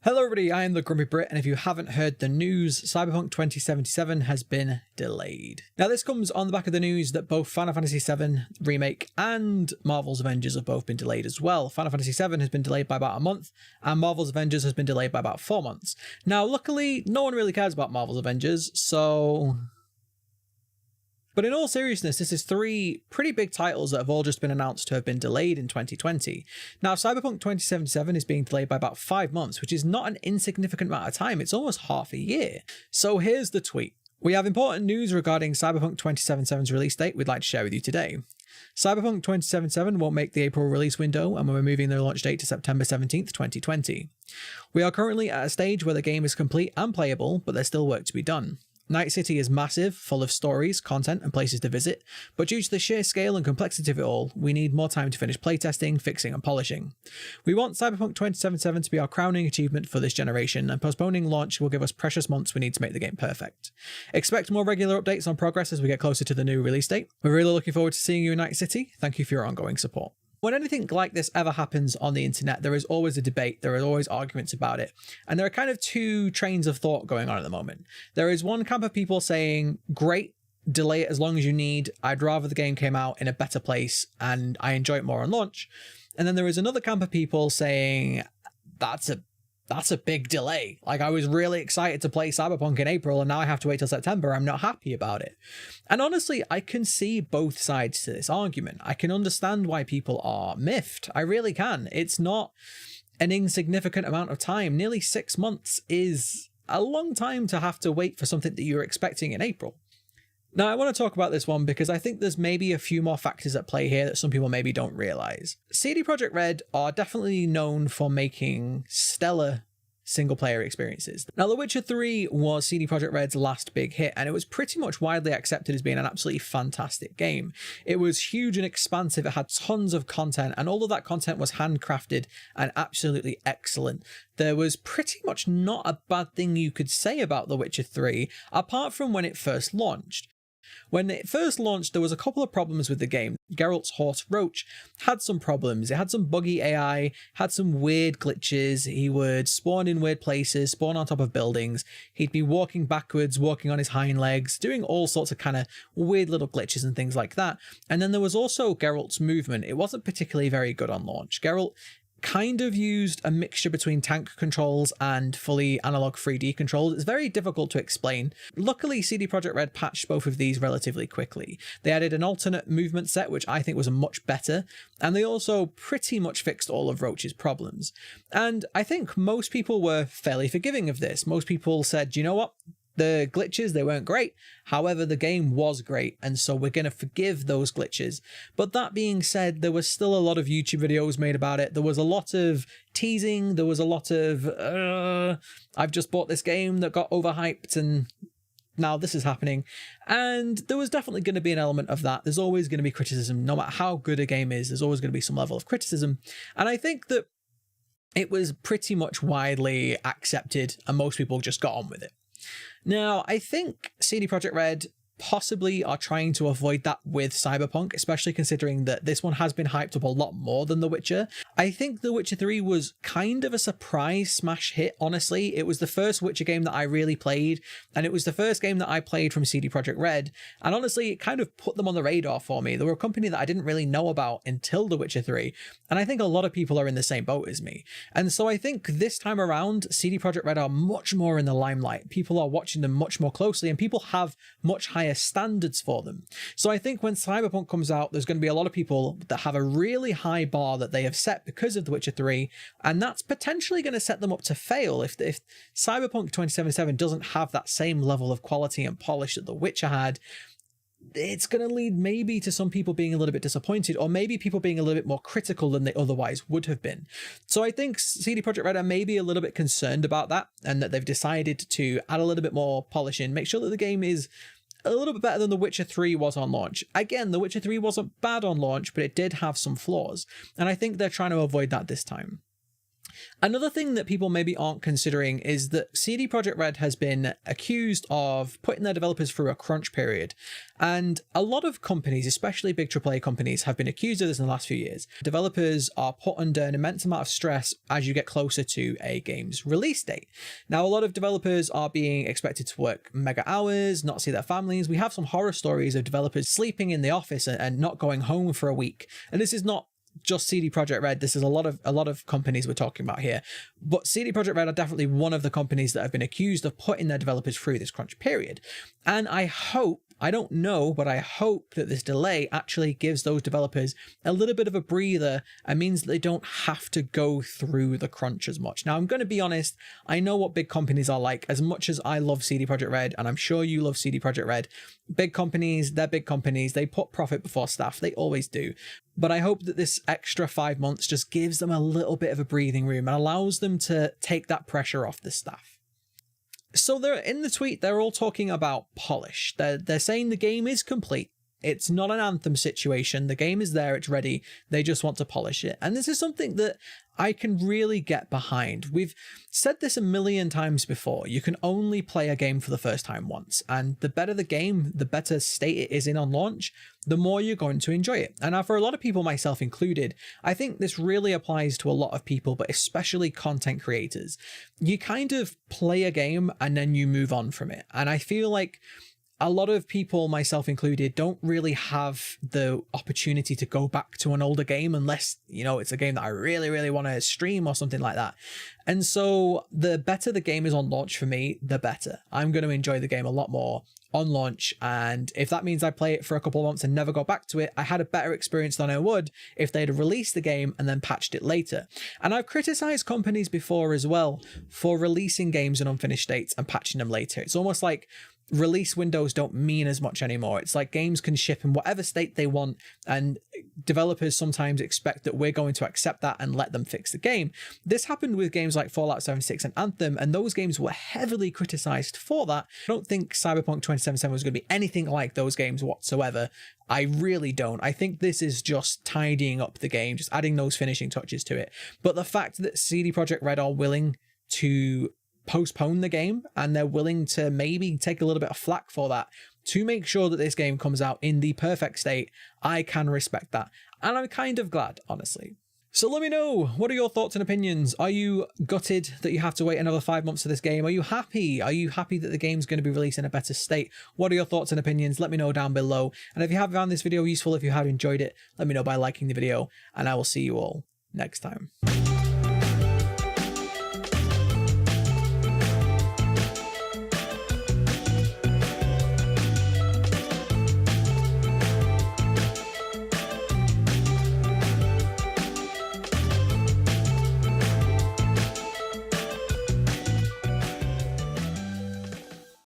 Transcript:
Hello everybody, I am TheGrumpyBrit, and if you haven't heard the news, Cyberpunk 2077 has been delayed. Now this comes on the back of the news that both Final Fantasy VII Remake and Marvel's Avengers have both been delayed as well. Final Fantasy VII has been delayed by about a month, and Marvel's Avengers has been delayed by about 4 months. Now luckily, no one really cares about Marvel's Avengers, so... But in all seriousness, this is 3 pretty big titles that have all just been announced to have been delayed in 2020. Now, Cyberpunk 2077 is being delayed by about 5 months, which is not an insignificant amount of time. It's almost half a year. So here's the tweet. We have important news regarding Cyberpunk 2077's release date we'd like to share with you today. Cyberpunk 2077 won't make the April release window, and we're moving the launch date to September 17th, 2020. We are currently at a stage where the game is complete and playable, but there's still work to be done. Night City is massive, full of stories, content, and places to visit, but due to the sheer scale and complexity of it all, we need more time to finish playtesting, fixing, and polishing. We want Cyberpunk 2077 to be our crowning achievement for this generation, and postponing launch will give us precious months we need to make the game perfect. Expect more regular updates on progress as we get closer to the new release date. We're really looking forward to seeing you in Night City. Thank you for your ongoing support. When anything like this ever happens on the internet, there is always a debate, there are always arguments about it, and there are kind of 2 trains of thought going on at the moment. There is one camp of people saying, great, delay it as long as you need, I'd rather the game came out in a better place and I enjoy it more on launch. And then there is another camp of people saying, that's a big delay. Like, I was really excited to play Cyberpunk in April and now I have to wait till September. I'm not happy about it. And honestly, I can see both sides to this argument. I can understand why people are miffed. I really can. It's not an insignificant amount of time. Nearly 6 months is a long time to have to wait for something that you're expecting in April. Now, I want to talk about this one because I think there's maybe a few more factors at play here that some people maybe don't realize. Projekt Red are definitely known for making stellar single-player experiences. Now, The Witcher 3 was Projekt Red's last big hit, and it was pretty much widely accepted as being an absolutely fantastic game. It was huge and expansive, it had tons of content, and all of that content was handcrafted and absolutely excellent. There was pretty much not a bad thing you could say about The Witcher 3, apart from when it first launched. When it first launched, there was a couple of problems with the game. Geralt's horse Roach had some problems. It had some buggy AI, had some weird glitches. He would spawn in weird places, spawn on top of buildings. He'd be walking backwards, walking on his hind legs, doing all sorts of kind of weird little glitches and things like that. And then there was also Geralt's movement. It wasn't particularly very good on launch. Geralt kind of used a mixture between tank controls and fully analog 3D controls. It's very difficult to explain. Luckily, Projekt Red patched both of these relatively quickly. They added an alternate movement set, which I think was much better, and they also pretty much fixed all of Roach's problems. And I think most people were fairly forgiving of this. Most people said, you know what? The glitches, they weren't great. However, the game was great, and so we're going to forgive those glitches. But that being said, there was still a lot of YouTube videos made about it. There was a lot of teasing. There was a lot of, I've just bought this game that got overhyped and now this is happening. And there was definitely going to be an element of that. There's always going to be criticism. No matter how good a game is, there's always going to be some level of criticism. And I think that it was pretty much widely accepted and most people just got on with it. Now, I think Projekt Red possibly are trying to avoid that with Cyberpunk, especially considering that this one has been hyped up a lot more than The Witcher. I think The Witcher 3 was kind of a surprise smash hit, honestly. It was the first Witcher game that I really played, and it was the first game that I played from Projekt Red, and honestly, it kind of put them on the radar for me. They were a company that I didn't really know about until The Witcher 3, and I think a lot of people are in the same boat as me. And so I think this time around, Projekt Red are much more in the limelight. People are watching them much more closely, and people have much higher standards for them. So I think when Cyberpunk comes out, there's going to be a lot of people that have a really high bar that they have set because of The Witcher 3, and that's potentially going to set them up to fail. If Cyberpunk 2077 doesn't have that same level of quality and polish that The Witcher had, it's going to lead maybe to some people being a little bit disappointed, or maybe people being a little bit more critical than they otherwise would have been. So I think Projekt Red are maybe a little bit concerned about that, and that they've decided to add a little bit more polish in, make sure that the game is a little bit better than The Witcher 3 was on launch. Again, The Witcher 3 wasn't bad on launch, but it did have some flaws, and I think they're trying to avoid that this time. Another thing that people maybe aren't considering is that CD Projekt Red has been accused of putting their developers through a crunch period. And a lot of companies, especially big AAA companies, have been accused of this in the last few years. Developers are put under an immense amount of stress as you get closer to a game's release date. Now, a lot of developers are being expected to work mega hours, not see their families. We have some horror stories of developers sleeping in the office and not going home for a week. And this is not just CD Projekt Red. This is a lot of companies we're talking about here, but CD Projekt Red are definitely one of the companies that have been accused of putting their developers through this crunch period. And I don't know, but I hope that this delay actually gives those developers a little bit of a breather and means that they don't have to go through the crunch as much. Now, I'm going to be honest, I know what big companies are like. As much as I love CD Projekt Red, and I'm sure you love CD Projekt Red, big companies, they're big companies. They put profit before staff. They always do. But I hope that this extra 5 months just gives them a little bit of a breathing room and allows them to take that pressure off the staff. So they're in the tweet, they're all talking about polish. They're saying the game is complete. It's not an Anthem situation. The game is there, it's ready. They just want to polish it. And this is something that I can really get behind. We've said this a million times before. You can only play a game for the first time once. And the better the game, the better state it is in on launch, the more you're going to enjoy it. And for a lot of people, myself included, I think this really applies to a lot of people, but especially content creators. You kind of play a game and then you move on from it. And I feel like a lot of people, myself included, don't really have the opportunity to go back to an older game unless, you know, it's a game that I really, really want to stream or something like that. And so the better the game is on launch for me, the better. I'm going to enjoy the game a lot more on launch. And if that means I play it for a couple of months and never go back to it, I had a better experience than I would if they'd released the game and then patched it later. And I've criticized companies before as well for releasing games in unfinished states and patching them later. It's almost like release windows don't mean as much anymore. It's like games can ship in whatever state they want, and developers sometimes expect that we're going to accept that and let them fix the game. This happened with games like Fallout 76 and Anthem, and those games were heavily criticized for that. I don't think Cyberpunk 2077 was going to be anything like those games whatsoever. I really don't. I think this is just tidying up the game, just adding those finishing touches to it. But the fact that CD Projekt Red are willing to postpone the game, and they're willing to maybe take a little bit of flack for that to make sure that this game comes out in the perfect state, I can respect that. And I'm kind of glad, honestly. So let me know, what are your thoughts and opinions? Are you gutted that you have to wait another 5 months for this game? Are you happy? Are you happy that the game's going to be released in a better state? What are your thoughts and opinions? Let me know down below. And if you have found this video useful, if you have enjoyed it, let me know by liking the video, and I will see you all next time.